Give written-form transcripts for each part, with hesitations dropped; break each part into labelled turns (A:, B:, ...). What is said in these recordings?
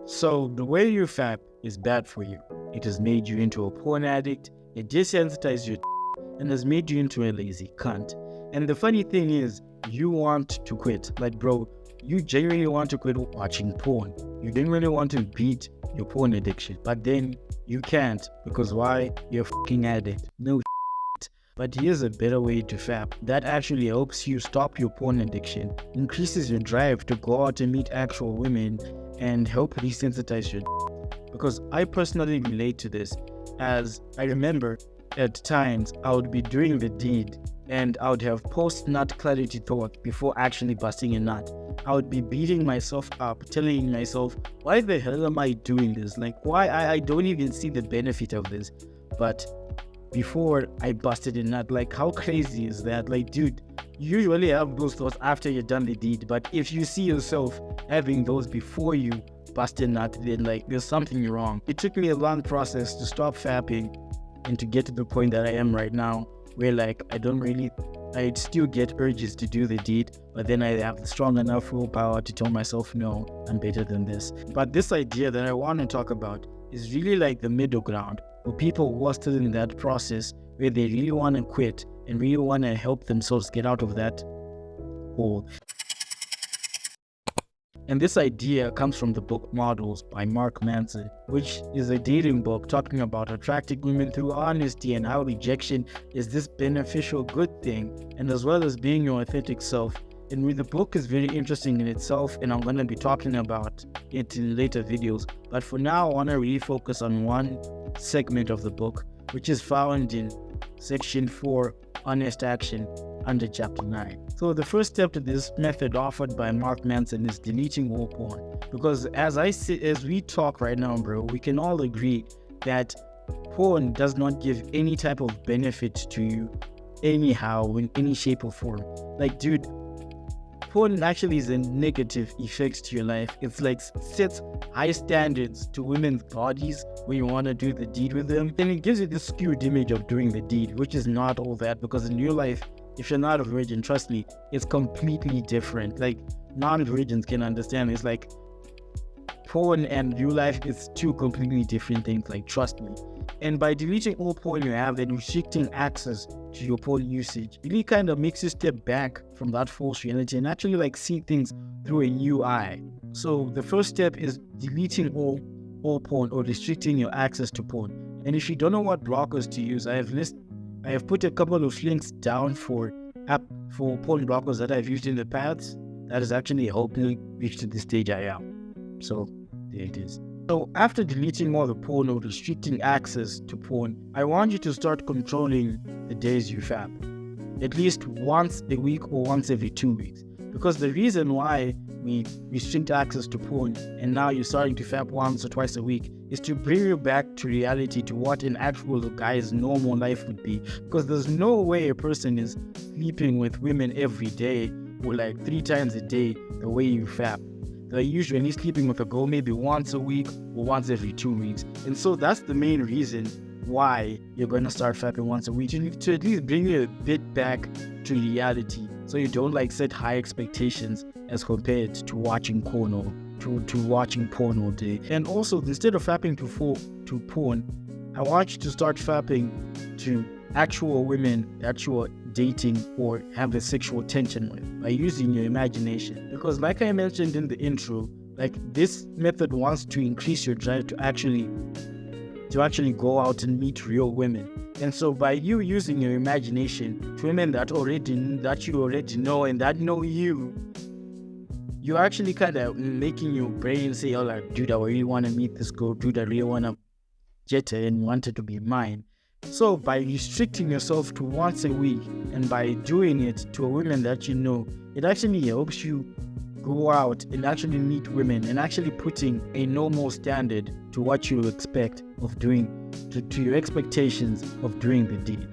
A: So the way you fap is bad for you. It has made you into a porn addict, it desensitized you, and has made you into a lazy cunt. And the funny thing is, you want to quit. Like, bro, you genuinely want to quit watching porn. You genuinely want to beat your porn addiction. But then you can't. Because why? You're a fucking addict. No shit. But here's a better way to fap that actually helps you stop your porn addiction, increases your drive to go out and meet actual women, and help desensitize your. Because I personally relate to this, as I remember at times I would be doing the deed and I would have post-nut clarity thought before actually busting a nut. I would be beating myself up, telling myself, why the hell am I doing this? Like, why I don't even see the benefit of this. But before I busted a nut, like, how crazy is that? Like, dude, you usually have those thoughts after you've done the deed, but if you see yourself having those before you bust a nut, then like there's something wrong. It took me a long process to stop fapping and to get to the point that I am right now, where like I still get urges to do the deed, but then I have strong enough willpower to tell myself, no, I'm better than this. But this idea that I want to talk about is really like the middle ground for people who are still in that process where they really want to quit and really want to help themselves get out of that hole. And this idea comes from the book Models by Mark Manson, which is a dating book talking about attracting women through honesty and how rejection is this beneficial good thing, and as well as being your authentic self. And the book is very interesting in itself, and I'm going to be talking about it in later videos. But for now, I want to really focus on one segment of the book, which is found in section 4, Honest Action, under chapter 9. So the first step to this method offered by Mark Manson is deleting all porn. Because as we talk right now, bro, we can all agree that porn does not give any type of benefit to you anyhow, in any shape or form. Like, dude, porn actually is a negative effect to your life. It's like sets high standards to women's bodies when you want to do the deed with them. And it gives you this skewed image of doing the deed, which is not all that, because in real life, if you're not a virgin, trust me, it's completely different. Like, non-virgins can understand. It's like porn and real life is two completely different things, like, trust me. And by deleting all porn you have and restricting access to your porn usage, really kind of makes you step back from that false reality and actually like see things through a new eye. So the first step is deleting all porn or restricting your access to porn. And if you don't know what blockers to use, I have put a couple of links down for porn blockers that I've used in the past that has actually helped me reach to the stage I am. So there it is. So after deleting all the porn or restricting access to porn, I want you to start controlling the days you fap. At least once a week or once every 2 weeks. Because the reason why we restrict access to porn and now you're starting to fap once or twice a week is to bring you back to reality, to what an actual guy's normal life would be. Because there's no way a person is sleeping with women every day or like 3 times a day the way you fap. They're usually sleeping with a girl maybe once a week or once every 2 weeks. And so that's the main reason why you're going to start fapping once a week, to at least bring you a bit back to reality, so you don't like set high expectations as compared to watching porn or to watching porn all day. And also, instead of fapping to porn, I want you to start fapping to actual women, actual dating or have a sexual tension with, by using your imagination. Because like I mentioned in the intro, like, this method wants to increase your drive to actually go out and meet real women. And so by you using your imagination to women that you already know and that know you're actually kind of making your brain say, oh, like, dude, I really want to meet this girl, dude, I really want to get her and want her to be mine. So by restricting yourself to once a week and by doing it to a woman that you know, it actually helps you go out and actually meet women and actually putting a normal standard to what you expect of doing, to your expectations of doing the deed.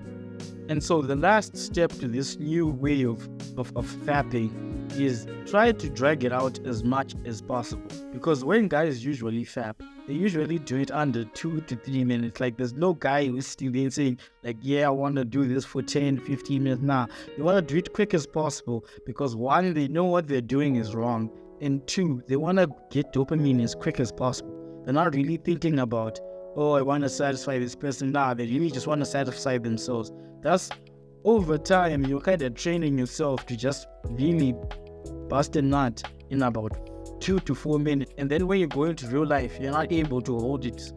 A: And so the last step to this new way of fapping is try to drag it out as much as possible. Because when guys usually fap, they usually do it under 2 to 3 minutes. Like, there's no guy who's still there saying, like, yeah, I want to do this for 10, 15 minutes. Nah, you want to do it quick as possible because, one, they know what they're doing is wrong. And two, they want to get dopamine as quick as possible. They're not really thinking about, oh, I want to satisfy this person. Nah, they really just want to satisfy themselves. That's over time, you're kind of training yourself to just really bust a nut in about 2 to 4 minutes. And then when you go into real life, you're not able to hold it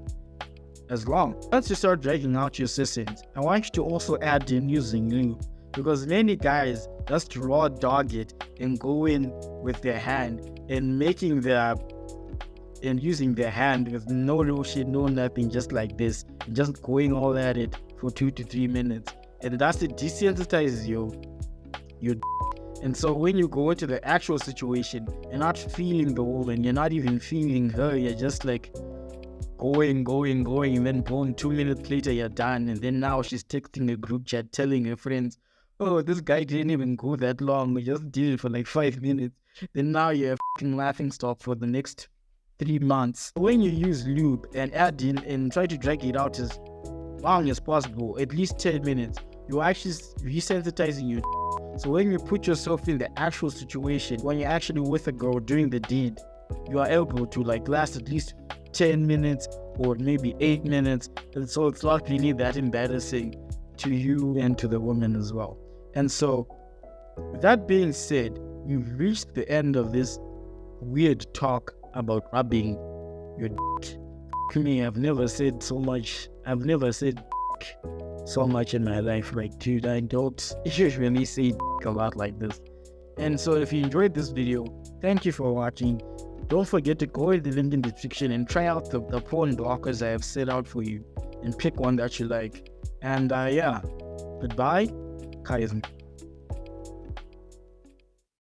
A: as long. Once you start dragging out your sessions, I want you to also add in using lube. Because many guys just raw dog it and go in with their hand and using their hand with no lotion, no nothing, just like this, and just going all at it for 2 to 3 minutes. And that's it desensitizes your and so when you go into the actual situation, you're not feeling the woman, you're not even feeling her, you're just like going, and then boom, 2 minutes later you're done. And then now she's texting a group chat telling her friends, oh, this guy didn't even go that long, we just did it for like 5 minutes. Then now you're a fucking laughing stock for the next 3 months. When you use lube and add in and try to drag it out as long as possible, at least 10 minutes, you're actually resensitizing you. So when you put yourself in the actual situation, when you're actually with a girl doing the deed, you are able to like last at least 10 minutes or maybe 8 minutes. And so it's not really that embarrassing to you and to the woman as well. And so with that being said, you've reached the end of this weird talk about rubbing your dick. Me, I've never said so much in my life. Like, dude, I don't usually say a lot like this. And so if you enjoyed this video, thank you for watching. Don't forget to go in the link in the description and try out the porn blockers I have set out for you and pick one that you like. And yeah, goodbye, Kaizen.